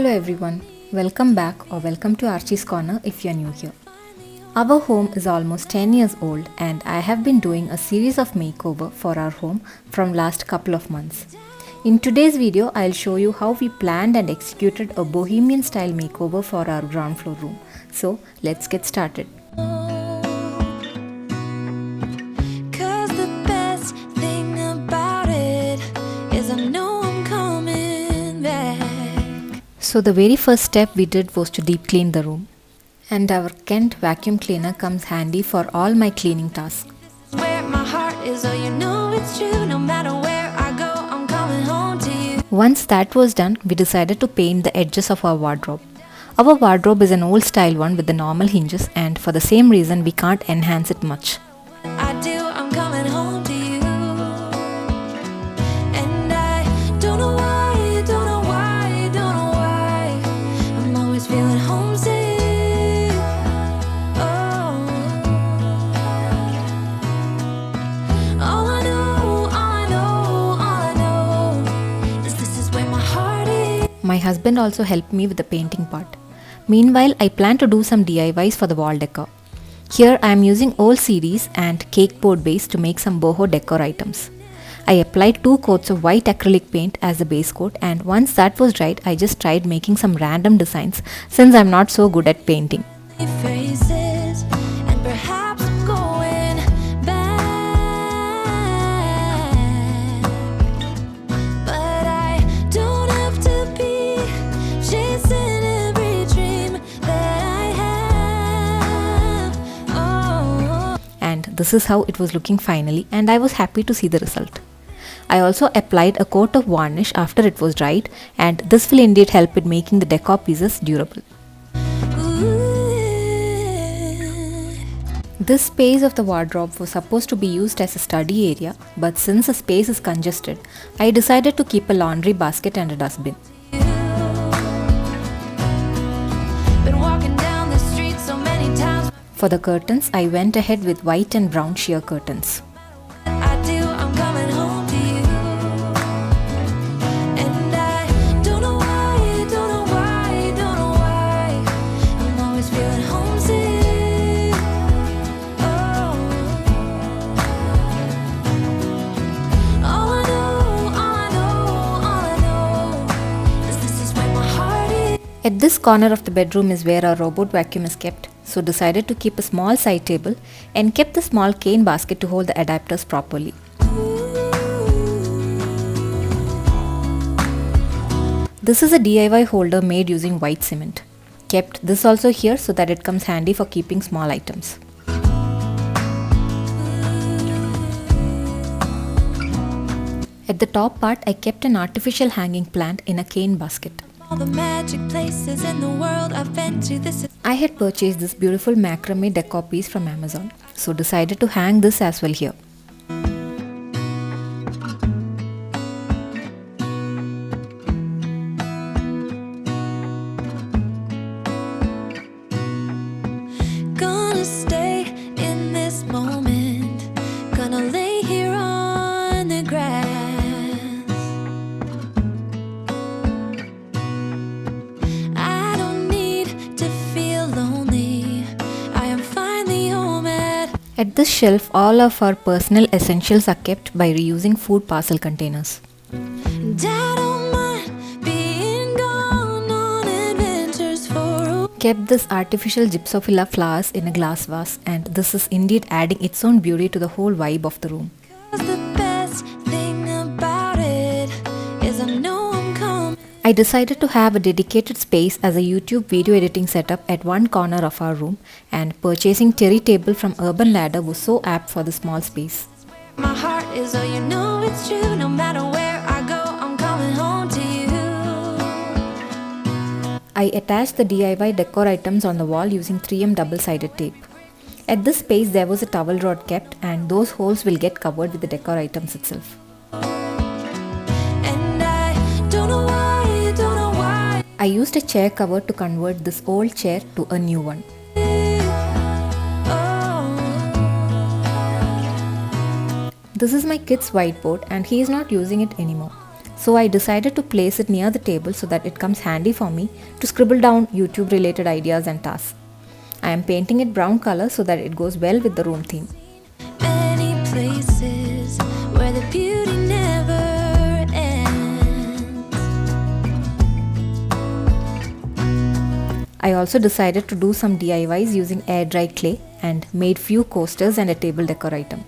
Hello everyone, welcome back or welcome to Archie's Corner if you're new here. Our home is almost 10 years old and I have been doing a series of makeover for our home from last couple of months. In today's video, I'll show you how we planned and executed a bohemian style makeover for our ground floor room. So let's get started. So the very first step we did was to deep clean the room. And our Kent vacuum cleaner comes handy for all my cleaning tasks. Once that was done, we decided to paint the edges of our wardrobe. Our wardrobe is an old style one with the normal hinges, and for the same reason we can't enhance it much. My husband also helped me with the painting part. Meanwhile, I plan to do some DIYs for the wall decor. Here I am using old CDs and cake board base to make some boho decor items. I applied 2 coats of white acrylic paint as the base coat, and once that was dried, I just tried making some random designs since I am not so good at painting. This is how it was looking finally, and I was happy to see the result. I also applied a coat of varnish after it was dried, and this will indeed help in making the decor pieces durable. This space of the wardrobe was supposed to be used as a study area, but since the space is congested, I decided to keep a laundry basket and a dustbin. For the curtains, I went ahead with white and brown sheer curtains. At this corner of the bedroom is where our robot vacuum is kept, so decided to keep a small side table and kept the small cane basket to hold the adapters properly. This is a DIY holder made using white cement. Kept this also here so that it comes handy for keeping small items. At the top part, I kept an artificial hanging plant in a cane basket. All the magic places in the world I've been to, I had purchased this beautiful macrame decor piece from Amazon, so decided to hang this as well here. Gonna stay in this moment, gonna lay here on the grass. At this shelf, all of our personal essentials are kept by reusing food parcel containers. Kept this artificial gypsophila flowers in a glass vase, and this is indeed adding its own beauty to the whole vibe of the room. I decided to have a dedicated space as a YouTube video editing setup at one corner of our room, and purchasing terry table from Urban Ladder was so apt for the small space. My heart is all you know, it's true, no matter where I go, I'm coming home to you. I attached the DIY decor items on the wall using 3M double-sided tape. At this space there was a towel rod kept, and those holes will get covered with the decor items itself. I used a chair cover to convert this old chair to a new one. This is my kid's whiteboard and he is not using it anymore. so I decided to place it near the table so that it comes handy for me to scribble down YouTube related ideas and tasks. I am painting it brown color so that it goes well with the room theme. Many places where the beauty never ends. I also decided to do some DIYs using air dry clay and made few coasters and a table decor item.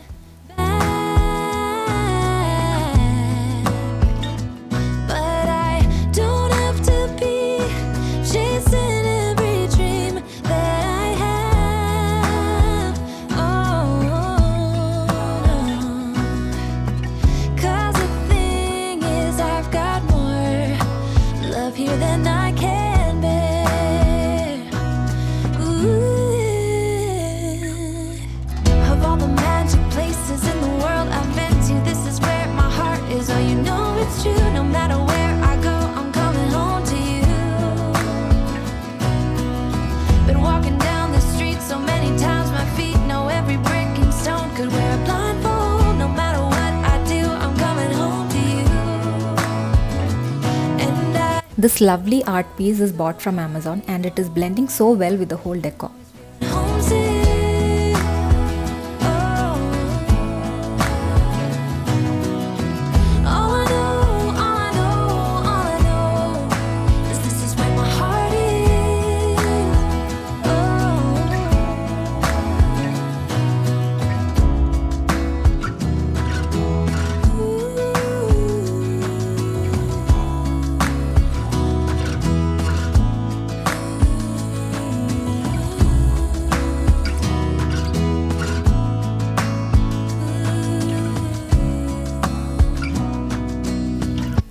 This lovely art piece is bought from Amazon and it is blending so well with the whole decor.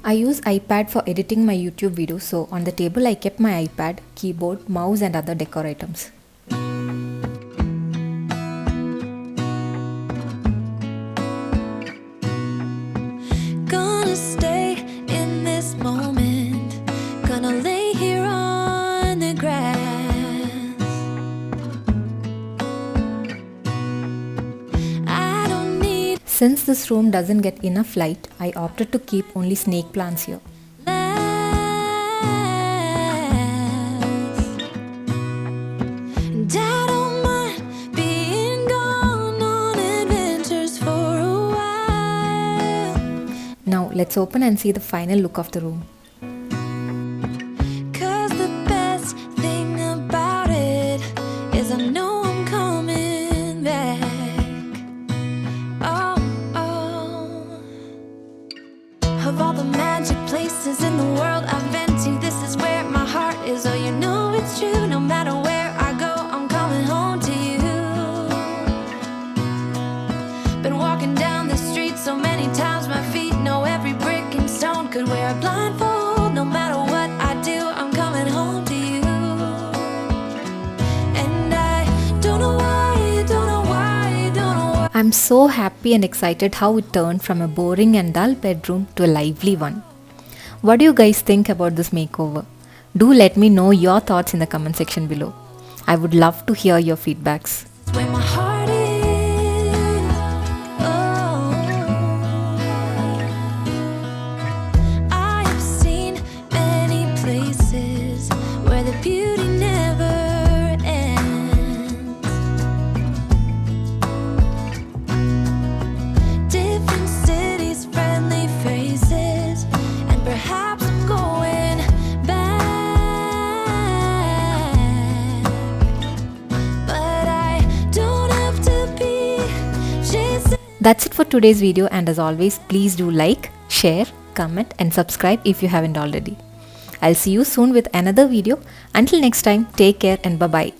I use iPad for editing my YouTube videos, so on the table I kept my iPad, keyboard, mouse and other decor items. Gonna stay in this moment, gonna lay here on the grass. I don't need. Since this room doesn't get enough light, I opted to keep only snake plants here. Now let's open and see the final look of the room. Cause the best thing about it is I know I'm coming back. Of all the magic places in the world I've been to, this is where my heart is. Oh, you know it's true. No matter where I go, I'm coming home to you. Been walking down the street so many times, my feet know every brick and stone. Could wear a blindfold. No matter what I do, I'm coming home to you. And I don't know why, don't know why, don't know why. I'm so happy and excited how it turned from a boring and dull bedroom to a lively one. What do you guys think about this makeover? Do let me know your thoughts in the comment section below. I would love to hear your feedbacks. Where my heart is. Oh, I have seen many places where the beauty never ends. Different cities, friendly faces, and perhaps I'm going back. But I don't have to be chasing. That's it for today's video, and as always, please do like, share, comment and subscribe if you haven't already. I'll see you soon with another video. Until next time, take care and bye-bye.